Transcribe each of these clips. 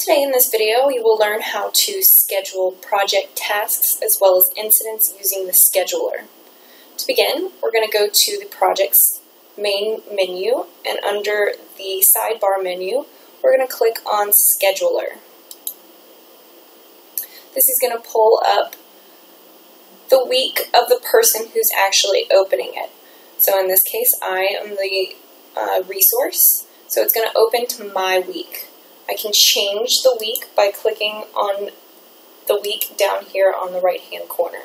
Today in this video, we will learn how to schedule project tasks as well as incidents using the scheduler. To begin, we're going to go to the project's main menu, and under the sidebar menu, we're going to click on Scheduler. This is going to pull up the week of the person who's actually opening it. So in this case, I am the resource, so it's going to open to my week. I can change the week by clicking on the week down here on the right-hand corner.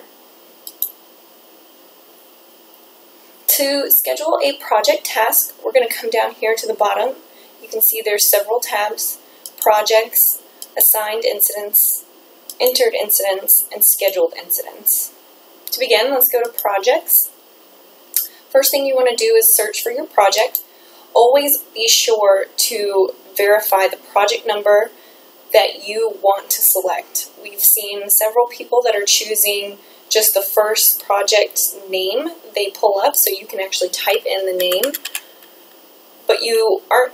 To schedule a project task, we're going to come down here to the bottom. You can see there's several tabs: projects, assigned incidents, entered incidents, and scheduled incidents. To begin, let's go to projects. First thing you want to do is search for your project. Always be sure to verify the project number that you want to select. We've seen several people that are choosing just the first project name they pull up, so you can actually type in the name, but you aren't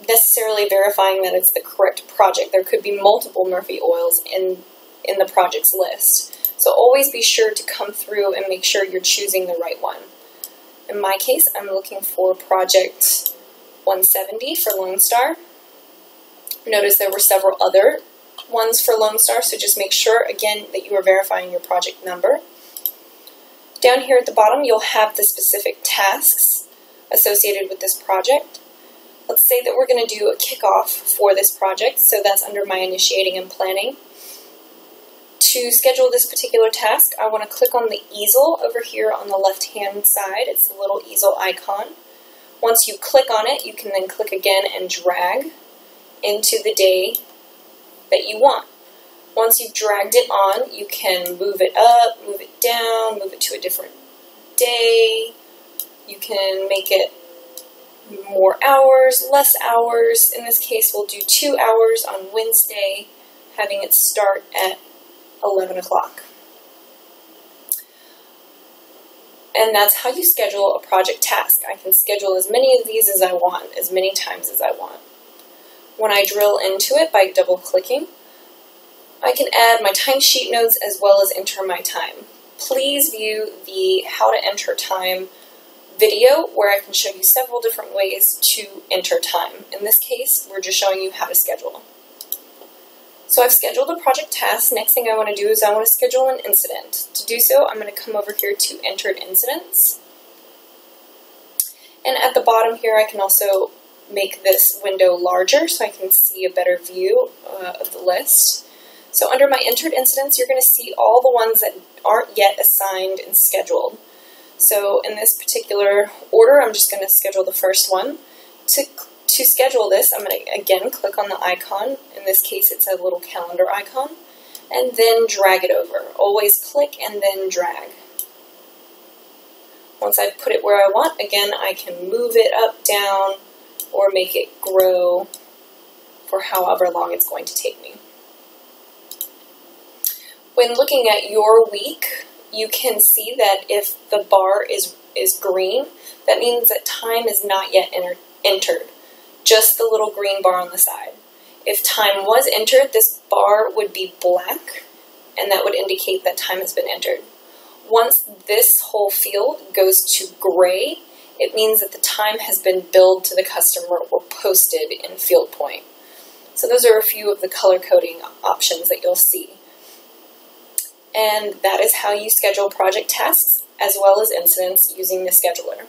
necessarily verifying that it's the correct project. There could be multiple Murphy oils in the projects list. So always be sure to come through and make sure you're choosing the right one. In my case, I'm looking for project 170 for Lone Star. Notice there were several other ones for Lone Star, so just make sure, again, that you are verifying your project number. Down here at the bottom, you'll have the specific tasks associated with this project. Let's say that we're going to do a kickoff for this project, so that's under my initiating and planning. To schedule this particular task, I want to click on the easel over here on the left-hand side. It's the little easel icon. Once you click on it, you can then click again and drag into the day that you want. Once you've dragged it on, you can move it up, move it down, move it to a different day. You can make it more hours, less hours. In this case, we'll do 2 hours on Wednesday, having it start at 11 o'clock. And that's how you schedule a project task. I can schedule as many of these as I want, as many times as I want. When I drill into it by double-clicking, I can add my timesheet notes as well as enter my time. Please view the How to Enter Time video, where I can show you several different ways to enter time. In this case, we're just showing you how to schedule. So I've scheduled a project task. Next thing I want to do is I want to schedule an incident. To do so, I'm going to come over here to Entered Incidents. And at the bottom here, I can also make this window larger so I can see a better view of the list. So under my Entered Incidents, you're going to see all the ones that aren't yet assigned and scheduled. So in this particular order, I'm just going to schedule the first one. To schedule this, I'm going to again click on the icon. In this case, it's a little calendar icon, and then drag it over. Always click and then drag. Once I've put it where I want, again, I can move it up, down, or make it grow for however long it's going to take me. When looking at your week, you can see that if the bar is green, that means that time is not yet entered. Just the little green bar on the side. If time was entered, this bar would be black, and that would indicate that time has been entered. Once this whole field goes to gray, it means that the time has been billed to the customer or posted in Field Point. So those are a few of the color coding options that you'll see. And that is how you schedule project tasks as well as incidents using the scheduler.